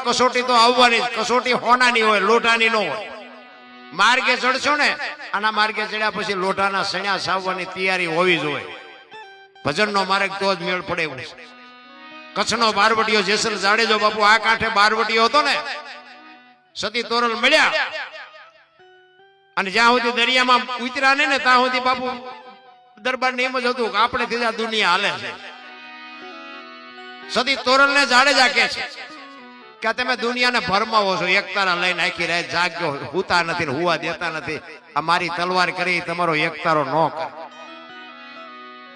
કસોટી તો આવવાની જ. કસોટી હોનાની હોય, લોટાની ન હોય. માર્ગે ચડશો ને, આના માર્ગે ચડ્યા પછી લોટાના સણ્યા સાવવાની તૈયારી હોવી જોઈએ. ભજનનો માર્ગ તો જ મેળ પડે એવું છે. કચ્છનો બારવટીયો જેસલ જાડેજો બાપુ આ કાંઠે બારવટીયો હતો ને, સતી તોરલ મળ્યા અને જ્યાં સુધી દરિયામાં ઉતર્યા ને ત્યાં સુધી બાપુ દરબાર ને એમ જ હતું કે આપણે થી આ દુનિયા હાલે છે. સતી તોરલ ને જાડેજા કે છે કે તમે દુનિયાને ભરમાવો છો, એક તારા લઈને આખી રાત જાગ્યો, હુતા નથી ને હુવા દેતા નથી. આ મારી તલવાર કરી તમારો એક તારો ન કરે.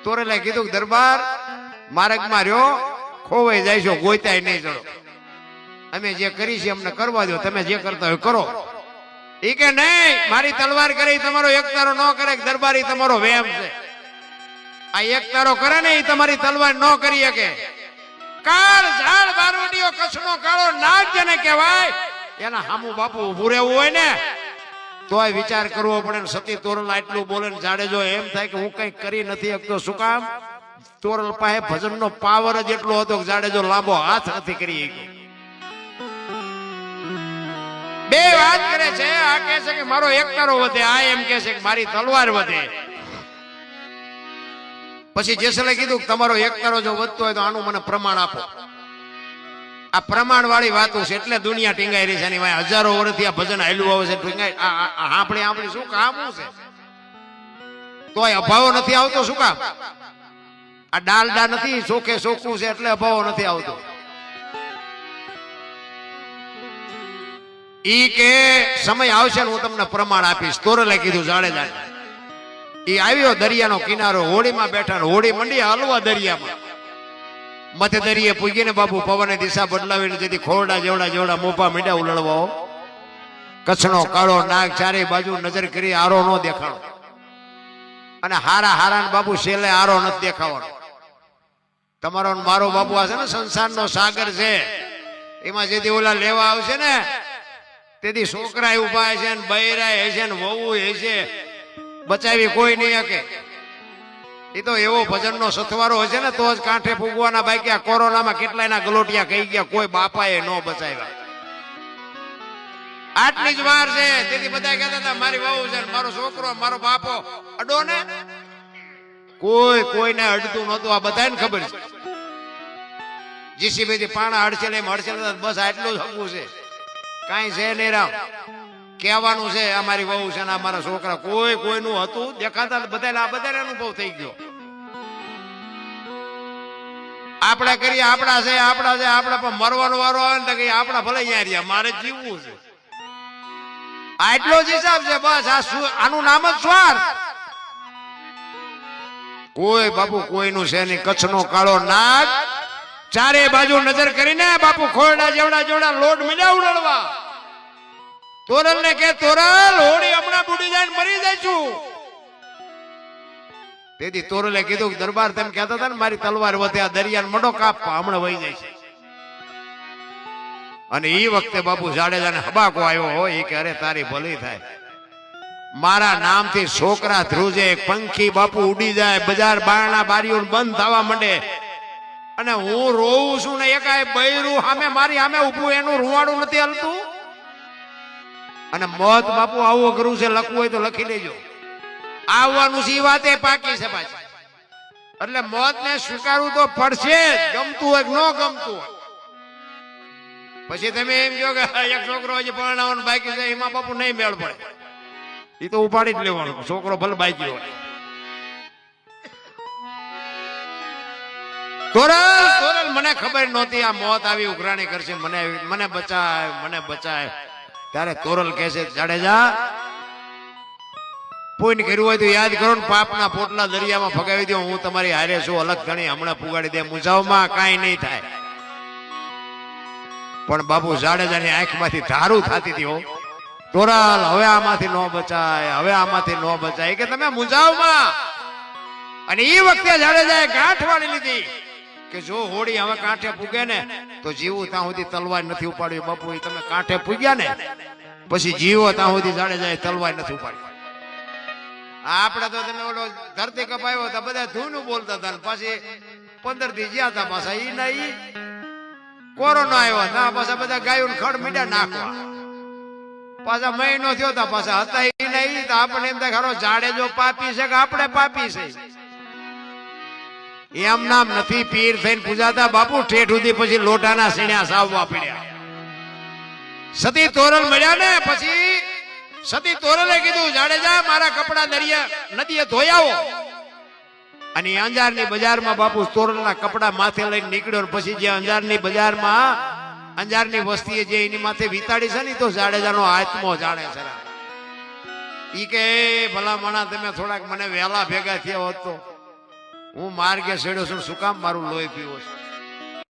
તોરલે કીધું દરબાર માર્ગમાં રહ્યો, ખોવાઈ જાય છો, ગોતાય નહીં ચડો. અમે જે કરી છે અમને કરવા દો, તમે જે કરતા હોય કરો. એ કે નહીં, મારી તલવાર કરી તમારો એક તારો ન કરે. દરબારી તમારો વેમ છે. આ એક તારો કરે ને એ તમારી તલવાર ન કરી શકે. કાળ ઝાડ બારવટીયો કચ્છનો કાળો નાગ જેને કહેવાય, એના હામુ બાપુ ઉભું રહેવું હોય ને તોય વિચાર કરવો પડે. સતી તોરલ આટલું બોલે ને જાડેજો એમ થાય કે હું કઈ કરી નથી શકતો. શું કામ? તોરલ પાસે ભજનનો પાવર જ એટલો હતો કે જાડેજો લાંબો હાથ નથી કરી શક્યો. બે વાત કરે છે, આ કહે છે કે મારો એક તારો વધે, આ એમ કહે છે કે મારી તલવાર વધે. પછી જેસલે કીધું કે તમારો એક તારો જો વધતો હોય તો આનું મને પ્રમાણ આપો. આ પ્રમાણ વાળી વાતો છે એટલે દુનિયા ટીંગાઈ રહી છે. એની વાય હજારો વર્ષથી આ ભજન હાલ્યું આવે છે. ટીંગાઈ આપણી શું કામ છે? તોય અભાવો નથી આવતો. શું કામ? આ ડાલડા નથી, ચોખે ચોખ્ખું છે એટલે અભાવો નથી આવતો. ઈ કે સમય આવશે ને હું તમને પ્રમાણ આપીશ. તોરલે કીધું જાડેજા. ઈ આવ્યો દરિયાનો કિનારો, હોડીમાં બેઠા ને હોડી મંડી હલવા દરિયામાં. મધ્ય દરિયે પૂગીને બાપુ પવને દિશા બદલાવીને જેથી ખોરડા જેવડા મોપા મીડા ઉલળવાઓ. કચ્છનો કાળો નાગ ચારે બાજુ નજર કરી આરો નો દેખાણો. અને હારા બાપુ છેલ્લે આરો નથી દેખાવાનો. તમારો મારો બાપુ આ છે ને સંસારનો સાગર છે, એમાં જેથી ઓલા લેવા આવશે ને તેથી છોકરા ઉભા છે ને બૈરા છે ને વહુ છે, બચાવી કોઈ નહીં શકે. એ તો એવો ભજનનો સથવારો હશે ને તો જ કાંઠે ફૂગવાના. બાકી આ કોરોનામાં કેટલાયના ગલોટિયા કહી ગયા, કોઈ બાપાએ ન બચાવ્યા. આટલી જ વાર છે તેથી બધા કહેતા હતા મારી વહુ છે, મારો છોકરો, મારો બાપો અડો ને. કોઈને અડતું નતું. આ બધાને ખબર છે. જીસીબી થી પાણા હડશે એમ હડશે બસ આટલું જ હકવું છે. કાંઈ છે નહીં રામ. કહેવાનું છે અમારી વહુ છે ને અમારા છોકરા. કોઈનું હતું દેખાતા બધાને અનુભવ થઈ ગયો. આપણે કરીએ આપણા છે પણ મરવાનો વારો આવે ને તો કઈ આપણા ભલે અહીંયા રહ્યા, મારે જીવવું છે. આટલો જ હિસાબ છે બસ. આનું નામ જ સ્વાર્થ. કોઈ બાપુ કોઈનું છે નહીં. કચ્છનો કાળો નાગ ચારે બાજુ નજર કરીને બાપુ ખોરડા જેવડા લોટ મીડા ઉડળવા. તોરલ ને કે તોરલ હોડી હમણાં બુડી જાય મરી જઈશું. તેથી તોરલે કીધું કે દરબાર તેમ કહેતા હતા ને મારી તલવાર વધે, આ દરિયાને મડો કાપવા હમણાં વહી જાય છે. અને એ વખતે બાપુ જાડેજાને હબાકો આવ્યો હોય કે અરે તારી ભલી થાય, મારા નામથી છોકરા ધ્રુજે, પંખી બાપુ ઉડી જાય, બજાર બારણા બારીઓ બંધ થવા માંડે અને હું રોવું છું ને એકાય બૈરું સામે મારી સામે ઉભું એનું રૂવાડું નથી હલતું. અને મોત બાપુ આવું અઘરું છે, લખવું હોય તો લખી લેજો. આવવાનું છે વાતે પાકી છે પાછી. એટલે મોત ને સ્વીકારવું તો પડશે, ગમતું હોય કે ન ગમતું હોય. પછી તમે એમ કહો કે એક છોકરો હજી પરણાવવાનો બાકી છે, એમાં બાપુ નહીં મેળ પડે. એ તો ઉપાડી જ લેવાનો, છોકરો ભલે બાકી હોય. તોરલ મને ખબર નહોતી આ મોત આવી ઉઘરાણી કરશે, મને બચાય. ત્યારે તોરલ કહે છે જાડેજા પુણ્ય કર્યું હોય તો યાદ કરો ને, પાપના પોટલા દરિયામાં ફગાવી દો. હું તમારી હારે છું, અલગ ઘણી હમણાં પુગાડી દે. મુજાવમાં કાંઈ નહીં થાય. પણ બાપુ જાડેજાની આંખમાંથી ધારું થતી હતી. તોરલ હવે આમાંથી ન બચાય, કે તમે મુજાવમાં. અને એ વખતે જાડેજાએ ગાંઠ વાળી લીધી કે જો હોડી હવે કાંઠે પૂગે ને તો જીવું ત્યાં સુધી તલવાર નથી ઉપાડવી. બાપુ તમે કાંઠે પૂગ્યા ને પછી જીવો ત્યાં સુધી જાડેજાએ તલવાર નથી ઉપાડી. આપણે તો તમે ઓલો ધરતી કપાયો તો બધા ધૂનું બોલતા હતા, પછી 15 થી જ્યાં હતા પાછા ઈ ના ઈ કોરોના આવ્યો ના પાછા બધા ગાયો ખડ મીડા નાખવા પાછા મહિનો થયો તા પાછા હતા એ નહીં તો આપણે એમ થાય ખરો જાડેજો પાપી છે કે આપણે પાપી છે એમ નામ નથી પીર થઈને પૂજાતા બાપુ ઠેઠ સુધી પછી લોટાના સીણ્યા સાવવા પડ્યા સતી તોરલ મળ્યા ને પછી સતી તોરલે કીધું જાડેજા મારા કપડા દરિયા નદીએ ધોઈ આવો અને અંજારની બજારમાં બાપુ તોરલના કપડા માથે લઈને નીકળ્યો પછી જે અંજારની બજારમાં અંજારની વસ્તીએ જે એની માથે વિતાડી છે ને તો જાડેજાનો આત્મો જાણે છે ઈ કે ભલા મણા તમે થોડાક મને વહેલા ભેગા થયા હોત તો હું માર્ગે છેડ્યો છું શું કામ મારું લોહી પીવો છું